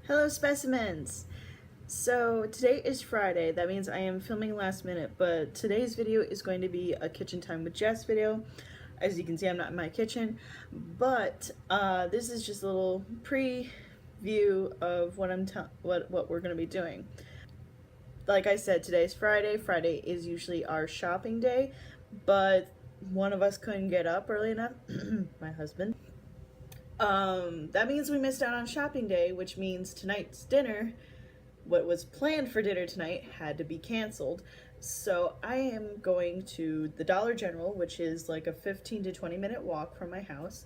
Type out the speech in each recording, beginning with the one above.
Hello specimens! So today is Friday, that means I am filming last minute, but today's video is going to be a kitchen time with Jess video. As you can see, I'm not in my kitchen, but this is just a little preview of what we're going to be doing. Like I said, today's Friday. Friday is usually our shopping day, but one of us couldn't get up early enough, my husband. That means we missed out on shopping day, which means tonight's dinner, what was planned for dinner tonight, had to be canceled. So I am going to the Dollar General, which is like a 15 to 20 minute walk from my house,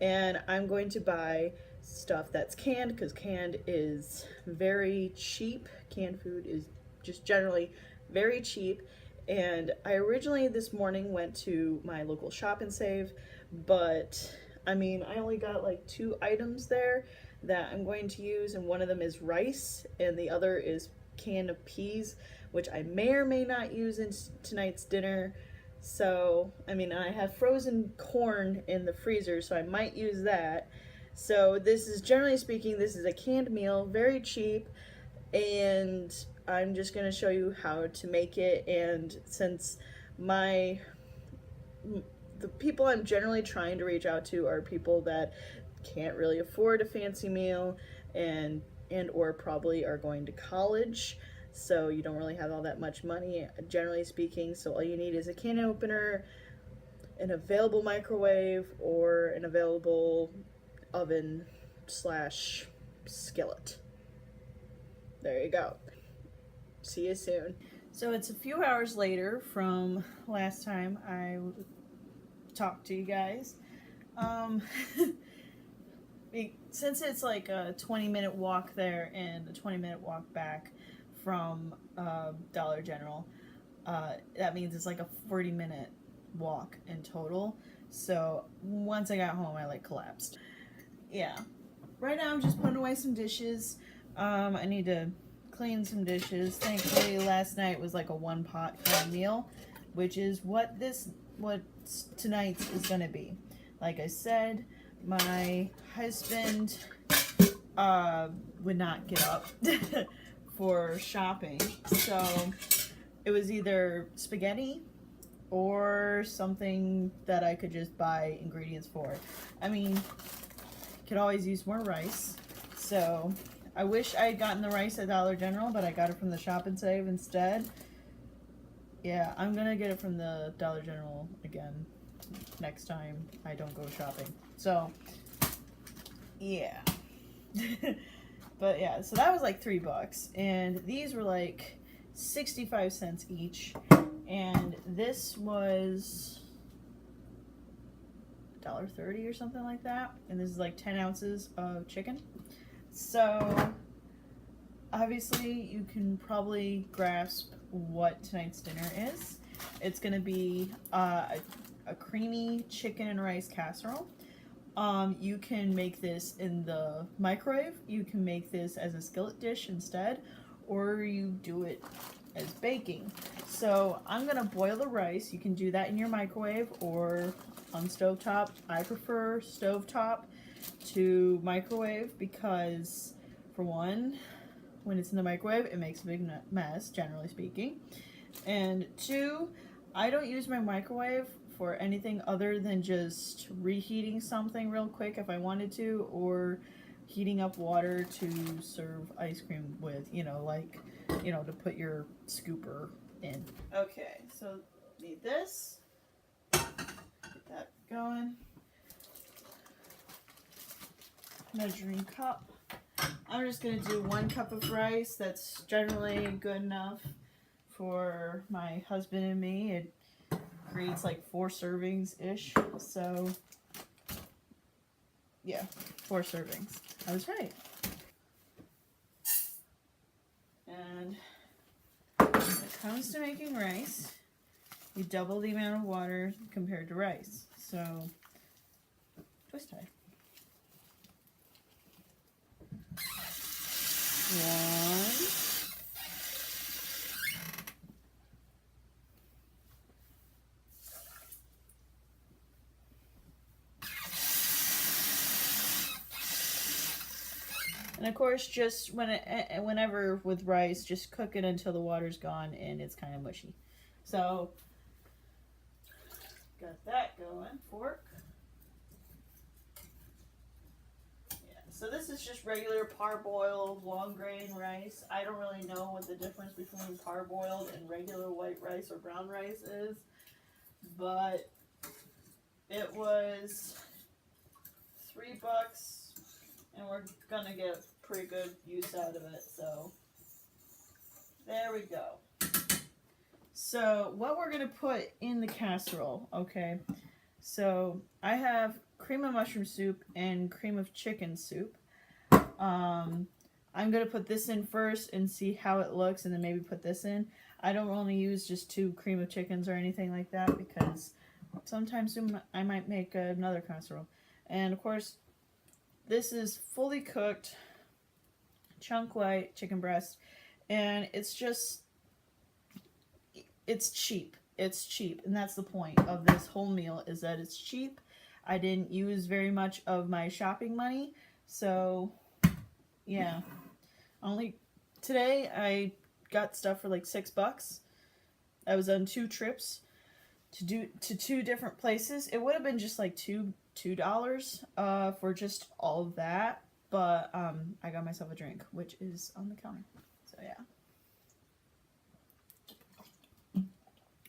and I'm going to buy stuff that's canned, because canned is very cheap. Canned food is just generally very cheap. And I originally this morning went to my local Shop and Save, but I mean, I only got like 2 items there that I'm going to use, and one of them is rice and the other is can of peas, which I may or may not use in tonight's dinner. So, I mean, I have frozen corn in the freezer, so I might use that. So this is, generally speaking, this is a canned meal, very cheap, and I'm just going to show you how to make it. And since the people I'm generally trying to reach out to are people that can't really afford a fancy meal and or probably are going to college, so you don't really have all that much money, generally speaking. So all you need is a can opener, an available microwave, or an available oven slash skillet. There you go. See you soon. So it's a few hours later from last time I talked to you guys. Since it's like a 20-minute walk there and a 20-minute walk back from Dollar General, that means it's like a 40-minute walk in total. So once I got home, I like collapsed. Yeah. Right now I'm just putting away some dishes. I need to clean some dishes. Thankfully last night was like a one-pot kind of meal, which is what tonight's is gonna be. Like I said, my husband would not get up for shopping, so it was either spaghetti or something that I could just buy ingredients for. I mean, could always use more rice, so I wish I had gotten the rice at Dollar General, but I got it from the Shop and Save instead. Yeah, I'm gonna get it from the Dollar General again next time I don't go shopping. So, yeah. But yeah, so that was like $3, and these were like 65 cents each, and this was $1.30 or something like that, and this is like 10 ounces of chicken. So obviously you can probably grasp what tonight's dinner is. It's gonna be a creamy chicken and rice casserole. You can make this in the microwave, you can make this as a skillet dish instead, or you do it as baking. So I'm gonna boil the rice. You can do that in your microwave or on stovetop. I prefer stovetop to microwave because, for one, when it's in the microwave it makes a big mess, generally speaking, and 2, I don't use my microwave for anything other than just reheating something real quick if I wanted to, or heating up water to serve ice cream with, to put your scooper in. Okay, so need this, get that going, measuring cup. I'm just going to do 1 cup of rice. That's generally good enough for my husband and me. It creates like 4 servings-ish. So, yeah, 4 servings. I was right. And when it comes to making rice, you double the amount of water compared to rice. So, twist tie. 1, 2, And of course, just whenever with rice, just cook it until the water's gone and it's kind of mushy. So, got that going. Fork. Yeah. So this is just regular parboiled long grain rice. I don't really know what the difference between parboiled and regular white rice or brown rice is, but it was $3, and we're gonna get pretty good use out of it. So there we go. So what we're gonna put in the casserole, okay? So I have cream of mushroom soup and cream of chicken soup. I'm gonna put this in first and see how it looks, and then maybe put this in. I don't only use just 2 cream of chickens or anything like that, because sometime soon I might make another casserole. And of course, this is fully cooked chunk white chicken breast, and it's just, it's cheap. It's cheap, and that's the point of this whole meal, is that it's cheap. I didn't use very much of my shopping money, so yeah. Only today I got stuff for like $6. I was on 2 trips to 2 different places. It would have been just like $2 for just all of that, but I got myself a drink, which is on the counter. So yeah.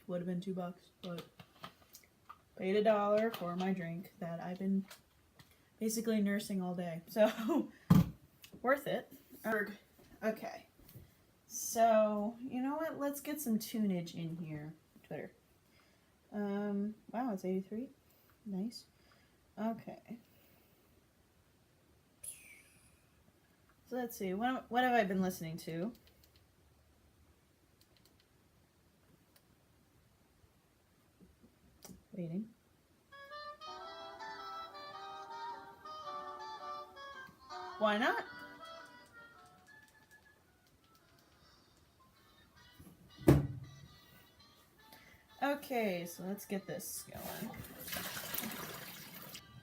Would have been $2, but paid $1 for my drink that I've been basically nursing all day. So worth it. Okay. So you know what? Let's get some tunage in here. Twitter. Wow, it's 83. Nice. Okay. So let's see. What have I been listening to? Waiting. Why not? Okay, so let's get this going.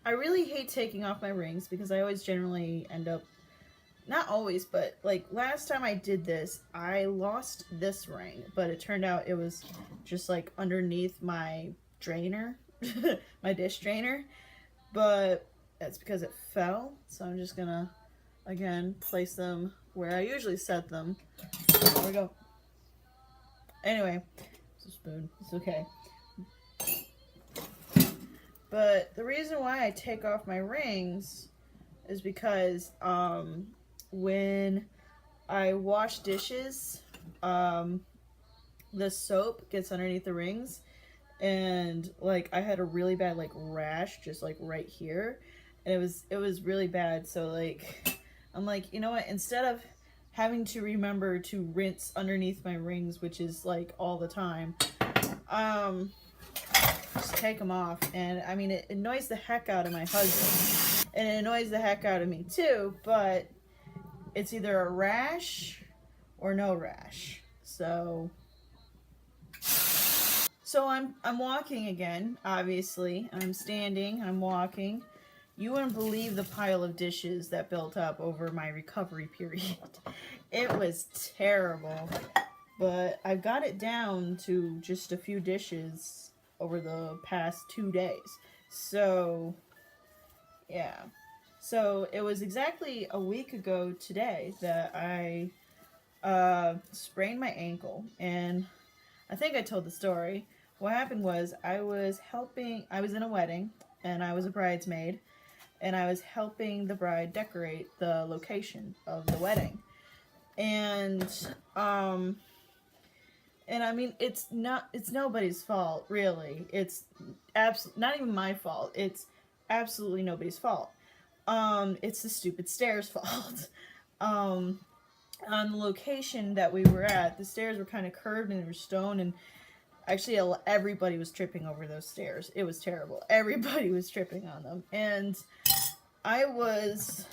I really hate taking off my rings because I always generally end up, not always, but like last time I did this, I lost this ring, but it turned out it was just like underneath my drainer, my dish drainer, but that's because it fell. So I'm just gonna, again, place them where I usually set them. There we go. Anyway, it's a spoon. It's okay. But the reason why I take off my rings is because when I wash dishes, the soap gets underneath the rings, and like I had a really bad like rash just like right here, and it was really bad. So like I'm like, you know what, instead of having to remember to rinse underneath my rings, which is like all the time, just take them off. And I mean, it annoys the heck out of my husband, and it annoys the heck out of me too, but it's either a rash or no rash. So I'm walking again, obviously. I'm standing, I'm walking. You wouldn't believe the pile of dishes that built up over my recovery period. It was terrible. But I got it down to just a few dishes over the past 2 days. So, yeah. So it was exactly a week ago today that I sprained my ankle. And I think I told the story. What happened was I was in a wedding, and I was a bridesmaid, and I was helping the bride decorate the location of the wedding. And I mean, it's nobody's fault, really. It's not even my fault. It's absolutely nobody's fault. It's the stupid stairs' fault. On the location that we were at, the stairs were kind of curved and they were stone, and actually everybody was tripping over those stairs. It was terrible. Everybody was tripping on them, and I was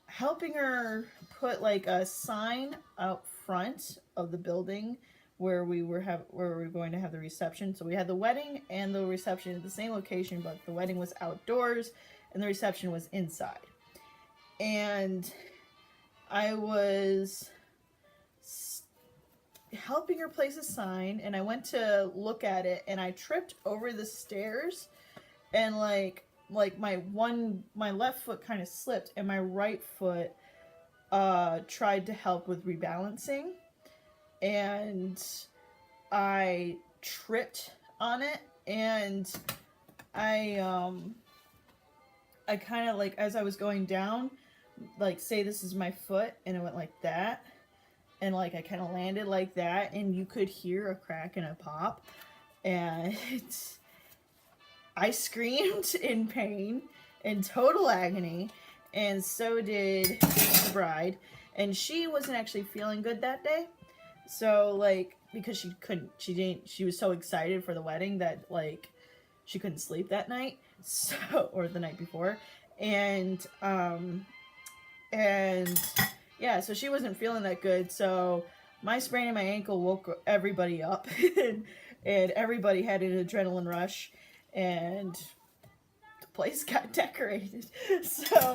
helping her put like a sign out front of the building where we were going to have the reception. So we had the wedding and the reception at the same location, but the wedding was outdoors and the reception was inside. and I was helping her place a sign, and I went to look at it, and I tripped over the stairs, and my left foot kind of slipped, and my right foot tried to help with rebalancing, and I tripped on it, and I kind of, like, as I was going down, like, say this is my foot, and it went like that, and like I kind of landed like that, and you could hear a crack and a pop, and I screamed in pain, in total agony, and so did the bride, and she wasn't actually feeling good that day. So, like, because she was so excited for the wedding that, like, she couldn't sleep that night, so, or the night before, and yeah, so she wasn't feeling that good, so my sprain in my ankle woke everybody up, and everybody had an adrenaline rush, and the place got decorated, so,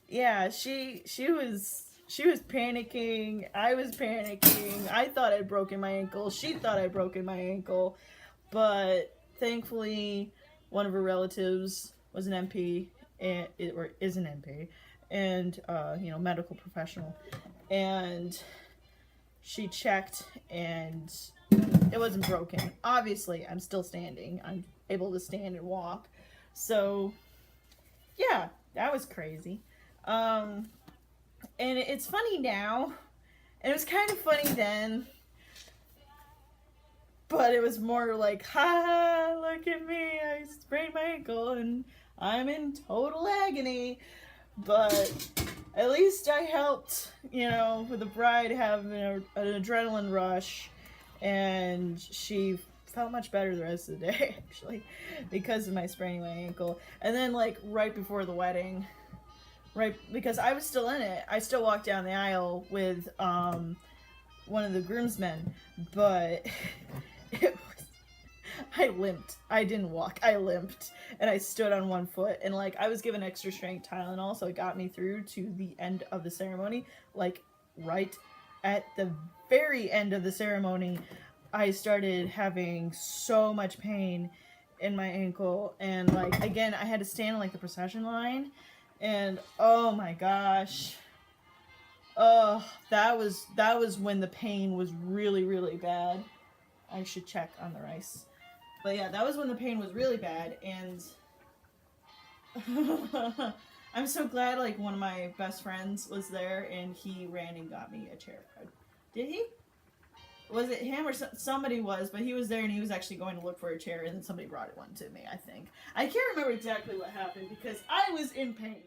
yeah, she was panicking, I was panicking, I thought I'd broken my ankle, she thought I'd broken my ankle, but thankfully, one of her relatives was an MP, or is an MP, and medical professional, and she checked, and it wasn't broken. Obviously, I'm still standing. I'm able to stand and walk. So, yeah, that was crazy. And it's funny now, and it was kind of funny then. But it was more like, ha, look at me, I sprained my ankle and I'm in total agony. But at least I helped, with the bride having an adrenaline rush, and she felt much better the rest of the day, actually, because of my spraining my ankle. And then, like, right before the wedding, because I was still in it, I still walked down the aisle with one of the groomsmen, but I limped. I didn't walk. I limped. And I stood on one foot. And, like, I was given extra strength Tylenol, so it got me through to the end of the ceremony. Like, right at the very end of the ceremony, I started having so much pain in my ankle. And, like, again, I had to stand in, like, the procession line. And, oh my gosh. Oh, that was when the pain was really, really bad. I should check on the rice. But yeah, that was when the pain was really bad, and I'm so glad, like, one of my best friends was there, and he ran and got me a chair. Did he? Was it him or somebody was, but he was there, and he was actually going to look for a chair, and then somebody brought one to me, I think. I can't remember exactly what happened, because I was in pain.